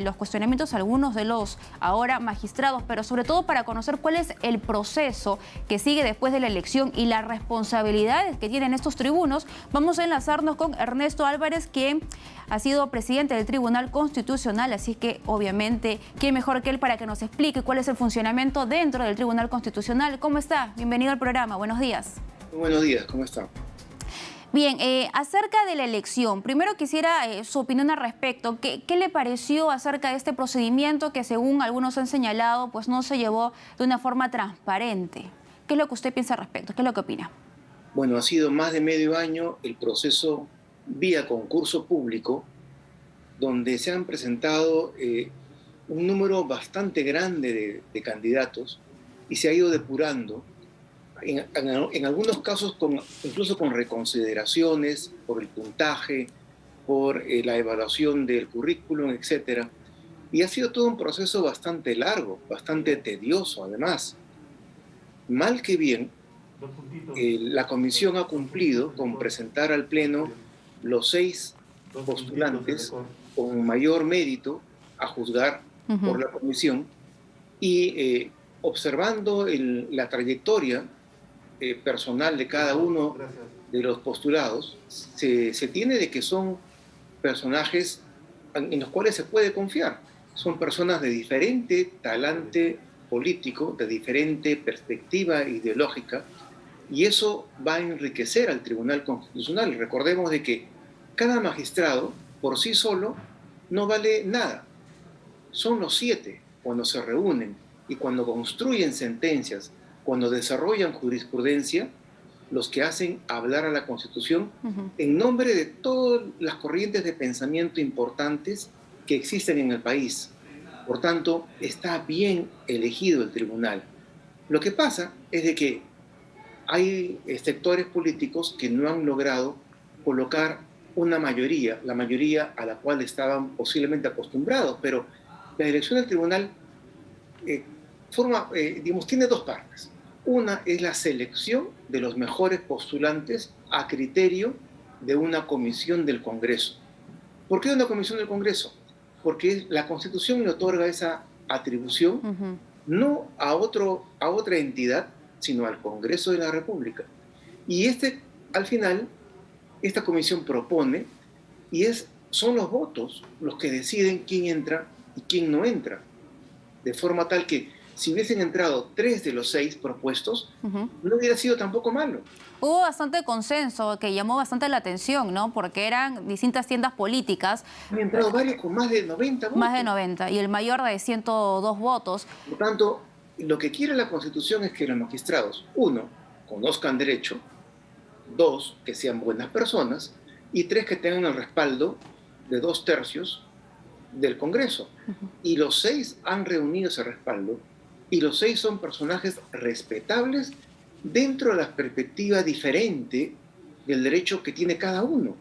los cuestionamientos a algunos de los ahora magistrados, pero sobre todo para conocer cuál es el proceso que sigue después de la elección y las responsabilidades que tienen estos tribunos. Vamos a enlazarnos con Ernesto Álvarez, quien ha sido presidente del Tribunal Constitucional, así que obviamente, ¿quién mejor que él para que nos explique cuál es el funcionamiento dentro del Tribunal Constitucional? ¿Cómo está? Bienvenido al programa, buenos días. Muy buenos días, ¿cómo está? Bien, acerca de la elección, primero quisiera su opinión al respecto. ¿Qué le pareció acerca de este procedimiento que, según algunos han señalado, pues no se llevó de una forma transparente? ¿Qué es lo que usted piensa al respecto? ¿Qué es lo que opina? Bueno, ha sido más de medio año el proceso vía concurso público, donde se han presentado un número bastante grande de candidatos y se ha ido depurando. En algunos casos incluso con reconsideraciones por el puntaje, por la evaluación del currículum, etc. Y ha sido todo un proceso bastante largo, bastante tedioso además. Mal que bien, la comisión ha cumplido con presentar al Pleno los 6 postulantes con mayor mérito a juzgar por la comisión y observando la trayectoria personal de cada uno de los postulados, se tiene de que son personajes en los cuales se puede confiar. Son personas de diferente talante político, de diferente perspectiva ideológica, y eso va a enriquecer al Tribunal Constitucional. Recordemos de que cada magistrado por sí solo no vale nada. Son los 7 cuando se reúnen y cuando construyen sentencias, cuando desarrollan jurisprudencia, los que hacen hablar a la Constitución en nombre de todas las corrientes de pensamiento importantes que existen en el país. Por tanto, está bien elegido el tribunal. Lo que pasa es de que hay sectores políticos que no han logrado colocar una mayoría, la mayoría a la cual estaban posiblemente acostumbrados, pero la elección del tribunal tiene 2 partes. Una es la selección de los mejores postulantes a criterio de una comisión del Congreso. ¿Por qué una comisión del Congreso? Porque la Constitución le otorga esa atribución no a otra entidad, sino al Congreso de la República. Y al final, esta comisión propone y son los votos los que deciden quién entra y quién no entra. De forma tal que si hubiesen entrado 3 de los 6 propuestos, no hubiera sido tampoco malo. Hubo bastante consenso que llamó bastante la atención, ¿no? Porque eran distintas tiendas políticas. Han entrado varios con más de 90 votos. Más de 90, y el mayor de 102 votos. Por tanto, lo que quiere la Constitución es que los magistrados, 1, conozcan derecho, 2, que sean buenas personas, y 3, que tengan el respaldo de 2/3 del Congreso. Y los 6 han reunido ese respaldo, y los 6 son personajes respetables dentro de la perspectiva diferente del derecho que tiene cada uno.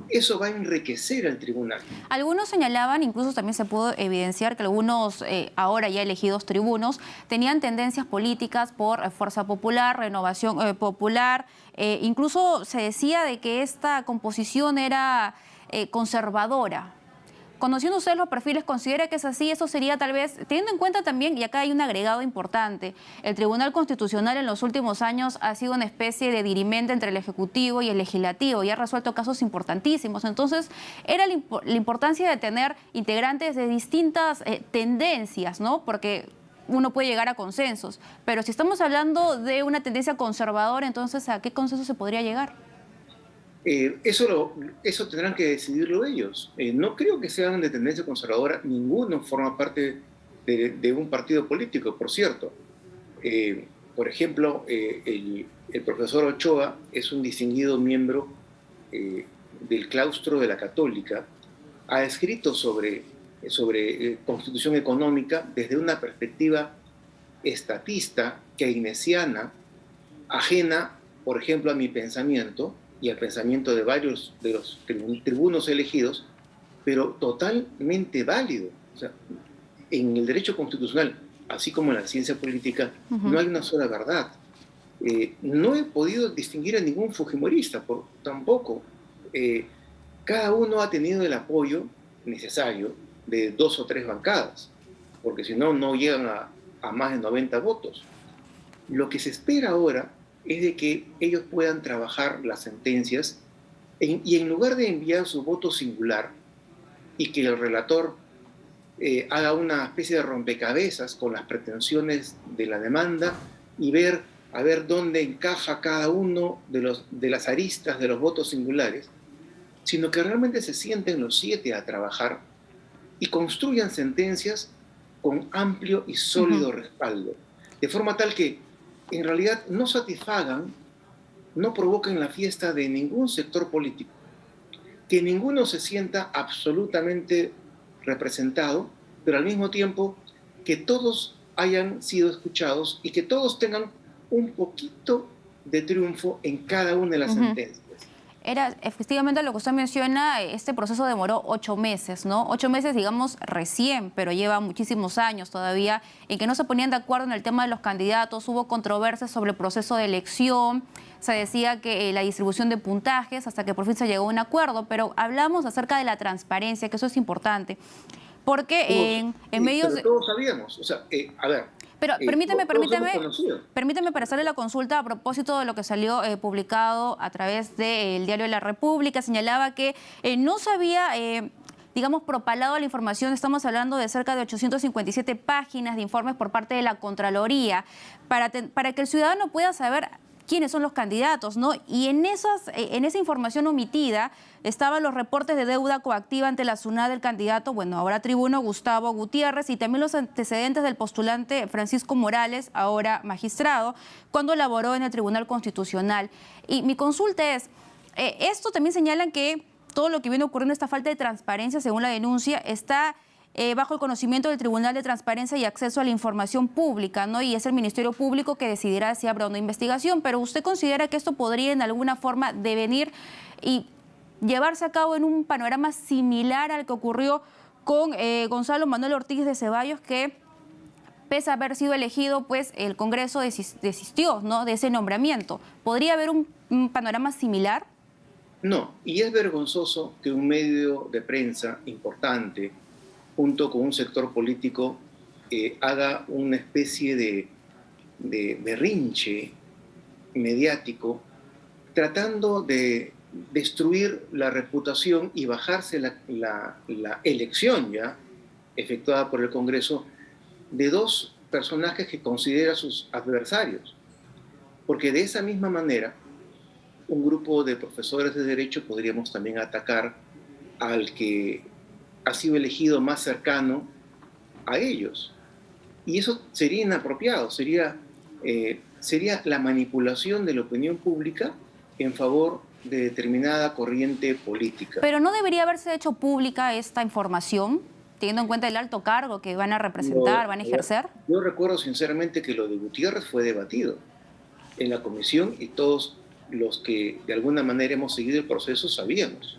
Eso va a enriquecer al tribunal. Algunos señalaban, incluso también se pudo evidenciar que algunos ahora ya elegidos tribunos tenían tendencias políticas por Fuerza Popular, Renovación Popular. Incluso se decía de que esta composición era conservadora. Conociendo ustedes los perfiles, ¿considera que es así? Eso sería tal vez, teniendo en cuenta también, y acá hay un agregado importante, el Tribunal Constitucional en los últimos años ha sido una especie de dirimente entre el Ejecutivo y el Legislativo y ha resuelto casos importantísimos. Entonces, era la importancia de tener integrantes de distintas tendencias, ¿no? Porque uno puede llegar a consensos. Pero si estamos hablando de una tendencia conservadora, entonces, ¿a qué consenso se podría llegar? Eso tendrán que decidirlo ellos. No creo que sean de tendencia conservadora. Ninguno forma parte de un partido político, por cierto. Por ejemplo, el profesor Ochoa es un distinguido miembro del claustro de la Católica. Ha escrito sobre constitución económica desde una perspectiva estatista, keynesiana, ajena, por ejemplo, a mi pensamiento y al pensamiento de varios de los tribunos elegidos, pero totalmente válido. O sea, en el derecho constitucional, así como en la ciencia política, no hay una sola verdad. No he podido distinguir a ningún fujimorista, tampoco. Cada uno ha tenido el apoyo necesario de 2 o 3 bancadas, porque si no, no llegan a más de 90 votos. Lo que se espera ahora es de que ellos puedan trabajar las sentencias y en lugar de enviar su voto singular y que el relator haga una especie de rompecabezas con las pretensiones de la demanda y ver a ver dónde encaja cada uno de las aristas de los votos singulares, sino que realmente se sienten los 7 a trabajar y construyan sentencias con amplio y sólido respaldo, de forma tal que en realidad no satisfagan, no provoquen la fiesta de ningún sector político, que ninguno se sienta absolutamente representado, pero al mismo tiempo que todos hayan sido escuchados y que todos tengan un poquito de triunfo en cada una de las sentencias. Era efectivamente lo que usted menciona, este proceso demoró 8 meses, ¿no? 8 meses, digamos, recién, pero lleva muchísimos años todavía en que no se ponían de acuerdo en el tema de los candidatos, hubo controversias sobre el proceso de elección, se decía que la distribución de puntajes hasta que por fin se llegó a un acuerdo, pero hablamos acerca de la transparencia, que eso es importante, porque en medios... Pero todos sabíamos, o sea, a ver... Pero permítame para hacerle la consulta a propósito de lo que salió publicado a través del diario La República. Señalaba que no se había, digamos, propalado la información. Estamos hablando de cerca de 857 páginas de informes por parte de la Contraloría para que el ciudadano pueda saber quiénes son los candidatos, ¿no? Y en esa información omitida estaban los reportes de deuda coactiva ante la SUNAT del candidato, bueno, ahora tribuno Gustavo Gutiérrez, y también los antecedentes del postulante Francisco Morales, ahora magistrado, cuando laboró en el Tribunal Constitucional. Y mi consulta es, esto también señalan que todo lo que viene ocurriendo, esta falta de transparencia, según la denuncia, está bajo el conocimiento del Tribunal de Transparencia y Acceso a la Información Pública, ¿no? Y es el Ministerio Público que decidirá si habrá una investigación. Pero ¿usted considera que esto podría en alguna forma devenir y llevarse a cabo en un panorama similar al que ocurrió con Gonzalo Manuel Ortiz de Ceballos, que pese a haber sido elegido, pues el Congreso desistió, ¿no?, de ese nombramiento? ¿Podría haber un panorama similar? No, y es vergonzoso que un medio de prensa importante, junto con un sector político, haga una especie de berrinche mediático, tratando de destruir la reputación y bajarse la elección ya efectuada por el Congreso de 2 personajes que considera sus adversarios. Porque de esa misma manera, un grupo de profesores de Derecho podríamos también atacar al que ha sido elegido más cercano a ellos. Y eso sería inapropiado, sería la manipulación de la opinión pública en favor de determinada corriente política. Pero ¿no debería haberse hecho pública esta información, teniendo en cuenta el alto cargo que van a representar, van a ejercer? Yo recuerdo sinceramente que lo de Gutiérrez fue debatido en la comisión y todos los que de alguna manera hemos seguido el proceso sabíamos.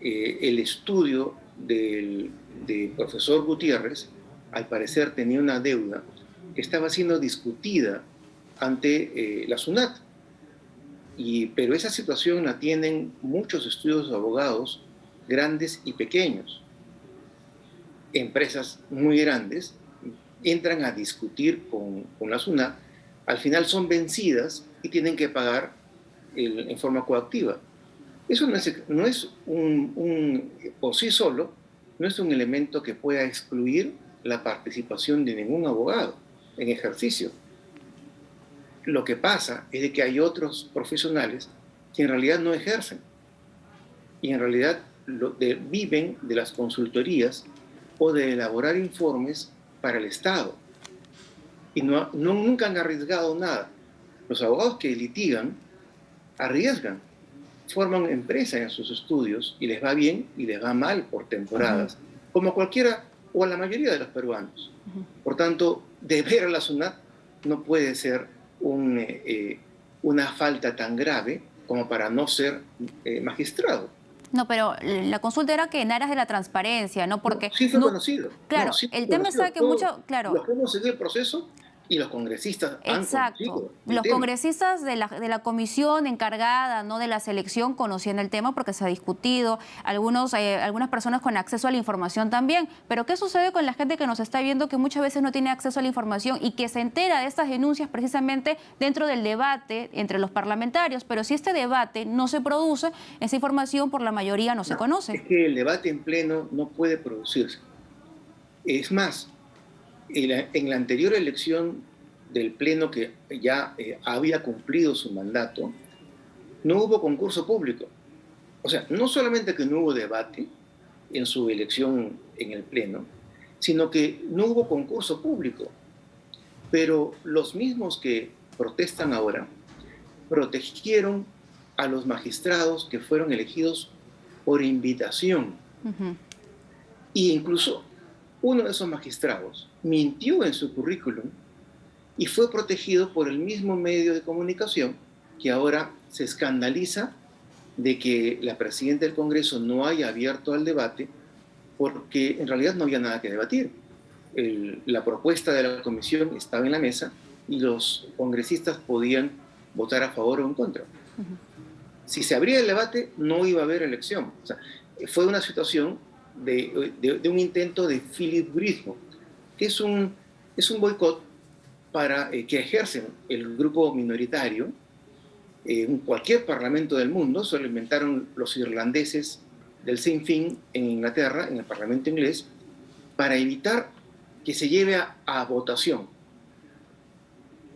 El estudio del profesor Gutiérrez, al parecer tenía una deuda que estaba siendo discutida ante la SUNAT. Pero esa situación la tienen muchos estudios de abogados, grandes y pequeños. Empresas muy grandes entran a discutir con la SUNAT, al final son vencidas y tienen que pagar en forma coactiva. Eso no es por sí solo, no es un elemento que pueda excluir la participación de ningún abogado en ejercicio. Lo que pasa es de que hay otros profesionales que en realidad no ejercen y en realidad viven de las consultorías o de elaborar informes para el Estado y nunca han arriesgado nada. Los abogados que litigan arriesgan, forman empresa en sus estudios y les va bien y les va mal por temporadas, como cualquiera o a la mayoría de los peruanos. Por tanto, deber a la SUNAT no puede ser una falta tan grave como para no ser magistrado. No, pero la consulta era que en aras de la transparencia, ¿no? Porque sí fue conocido. Claro, sí fue el tema conocido. está que mucho... Claro. Los que hemos seguido el proceso Y los congresistas han Exacto. conocido el Los tema. congresistas de la comisión encargada, ¿no?, de la selección conocían el tema porque se ha discutido, algunas personas con acceso a la información también. Pero ¿qué sucede con la gente que nos está viendo que muchas veces no tiene acceso a la información y que se entera de estas denuncias precisamente dentro del debate entre los parlamentarios? Pero si este debate no se produce, esa información por la mayoría no se No, conoce. es que el debate en pleno no puede producirse. Es más, en la anterior elección del pleno que ya había cumplido su mandato, no hubo concurso público. O sea, no solamente que no hubo debate en su elección en el pleno, sino que no hubo concurso público. Pero los mismos que protestan ahora protegieron a los magistrados que fueron elegidos por invitación. Ujú. Y incluso uno de esos magistrados mintió en su currículum y fue protegido por el mismo medio de comunicación que ahora se escandaliza de que la presidenta del Congreso no haya abierto al debate porque en realidad no había nada que debatir. La propuesta de la comisión estaba en la mesa y los congresistas podían votar a favor o en contra. Si se abría el debate, no iba a haber elección. O sea, fue una situación de un intento de filiburismo, que es un boicot para que ejercen el grupo minoritario en cualquier parlamento del mundo. Se lo inventaron los irlandeses del Sinn Féin en Inglaterra, en el parlamento inglés, para evitar que se lleve a votación.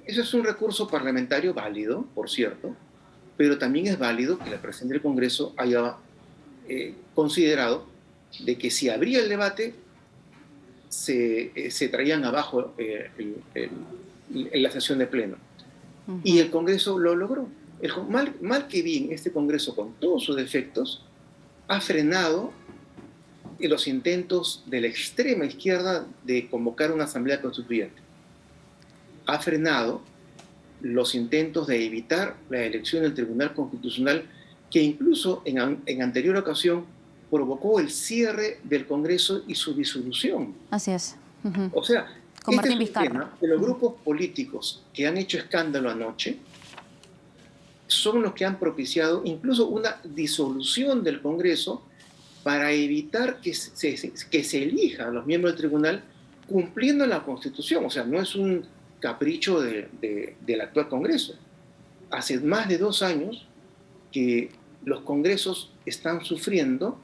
Eso es un recurso parlamentario válido, por cierto, pero también es válido que la presidenta del Congreso haya considerado de que si abría el debate se traían abajo la sesión de pleno. Y el Congreso lo logró. Mal que bien, este Congreso, con todos sus defectos, ha frenado los intentos de la extrema izquierda de convocar una asamblea constituyente. Ha frenado los intentos de evitar la elección del Tribunal Constitucional, que incluso en anterior ocasión provocó el cierre del Congreso y su disolución. Así es. O sea, Con este es Martín un Vizcarra. tema de los grupos políticos que han hecho escándalo anoche, son los que han propiciado incluso una disolución del Congreso para evitar que se elija a los miembros del tribunal cumpliendo la Constitución. O sea, no es un capricho del actual Congreso. Hace más de 2 años que los congresos están sufriendo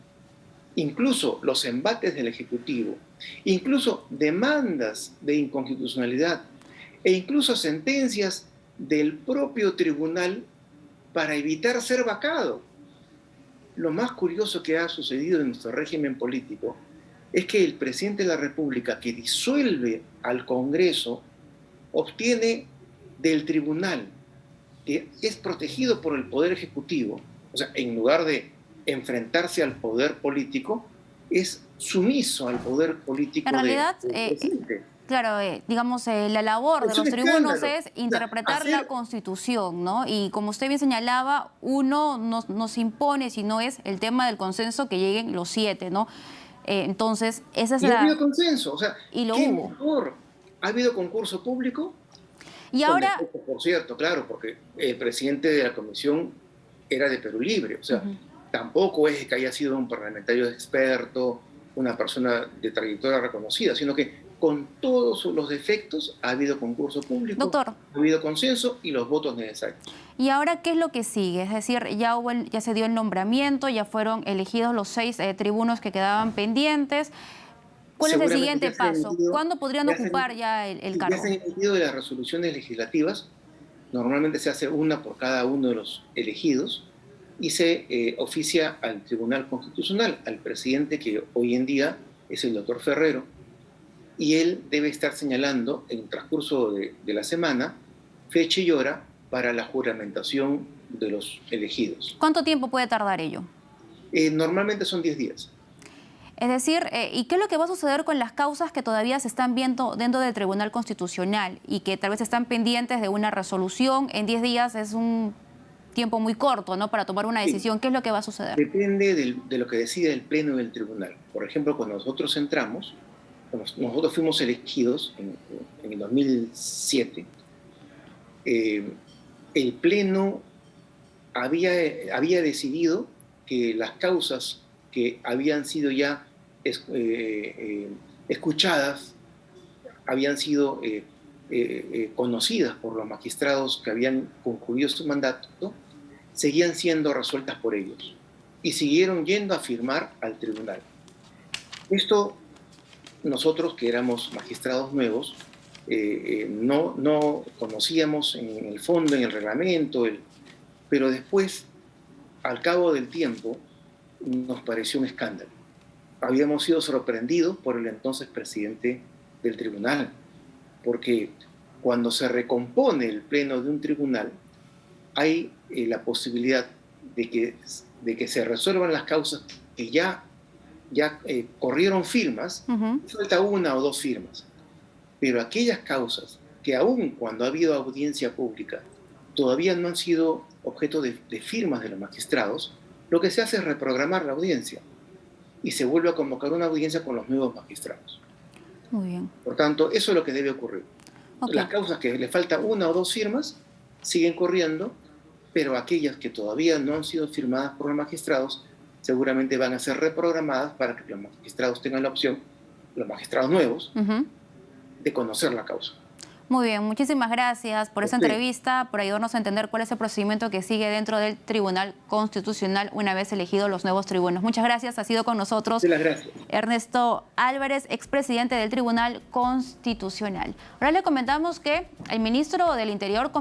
incluso los embates del Ejecutivo, incluso demandas de inconstitucionalidad e incluso sentencias del propio tribunal para evitar ser vacado. Lo más curioso que ha sucedido en nuestro régimen político es que el presidente de la República, que disuelve al Congreso, obtiene del tribunal, que es protegido por el Poder Ejecutivo, o sea, en lugar de enfrentarse al poder político, es sumiso al poder político En realidad, del presidente. claro, digamos, la labor de Es un los tribunos escándalo. es O sea, interpretar la Constitución, ¿no? Y como usted bien señalaba, uno no se impone, sino es el tema del consenso que lleguen los 7, ¿no? Entonces, esa es y ha habido la... consenso, o sea, Y lo ¿qué hubo. mejor? ¿Ha habido concurso público? Y Con ahora... defectos, por cierto, claro, porque el presidente de la comisión era de Perú Libre, o sea, tampoco es que haya sido un parlamentario experto, una persona de trayectoria reconocida, sino que con todos los defectos ha habido concurso público, Doctor, ha habido consenso y los votos necesarios. ¿y ahora qué es lo que sigue? Es decir, ya se dio el nombramiento, ya fueron elegidos los 6 tribunos que quedaban pendientes. ¿Cuál es el Seguramente siguiente paso? ¿Cuándo podrían ocupar ya el ya cargo? se han emitido de las resoluciones legislativas. Normalmente se hace una por cada uno de los elegidos y se oficia al Tribunal Constitucional, al presidente, que hoy en día es el doctor Ferrero, y él debe estar señalando en el transcurso de la semana fecha y hora para la juramentación de los elegidos. ¿Cuánto tiempo puede tardar ello? Normalmente son 10 días. Es decir, ¿y qué es lo que va a suceder con las causas que todavía se están viendo dentro del Tribunal Constitucional y que tal vez están pendientes de una resolución? En 10 días es un tiempo muy corto, ¿no?, para tomar una decisión. ¿Qué es lo que va a suceder? Depende de lo que decide el Pleno del Tribunal. Por ejemplo, cuando nosotros entramos, nosotros fuimos elegidos en el 2007, el Pleno había decidido que las causas que habían sido ya escuchadas, habían sido conocidas por los magistrados que habían concluido su mandato, seguían siendo resueltas por ellos y siguieron yendo a firmar al tribunal. Esto, nosotros que éramos magistrados nuevos, no conocíamos en el fondo, en el reglamento, pero después, al cabo del tiempo, nos pareció un escándalo. Habíamos sido sorprendidos por el entonces presidente del tribunal, porque cuando se recompone el pleno de un tribunal, hay la posibilidad de que se resuelvan las causas que ya corrieron firmas, falta una o dos firmas. Pero aquellas causas que aún cuando ha habido audiencia pública todavía no han sido objeto de firmas de los magistrados, lo que se hace es reprogramar la audiencia y se vuelve a convocar una audiencia con los nuevos magistrados. Muy bien. Por tanto, eso es lo que debe ocurrir. Okay. Las causas que le falta una o dos firmas siguen corriendo, pero aquellas que todavía no han sido firmadas por los magistrados seguramente van a ser reprogramadas para que los magistrados tengan la opción, los magistrados nuevos, de conocer la causa. Muy bien, muchísimas gracias por esa entrevista, por ayudarnos a entender cuál es el procedimiento que sigue dentro del Tribunal Constitucional una vez elegidos los nuevos tribunos. Muchas gracias, ha sido con nosotros Ernesto Álvarez, expresidente del Tribunal Constitucional. Ahora le comentamos que el ministro del Interior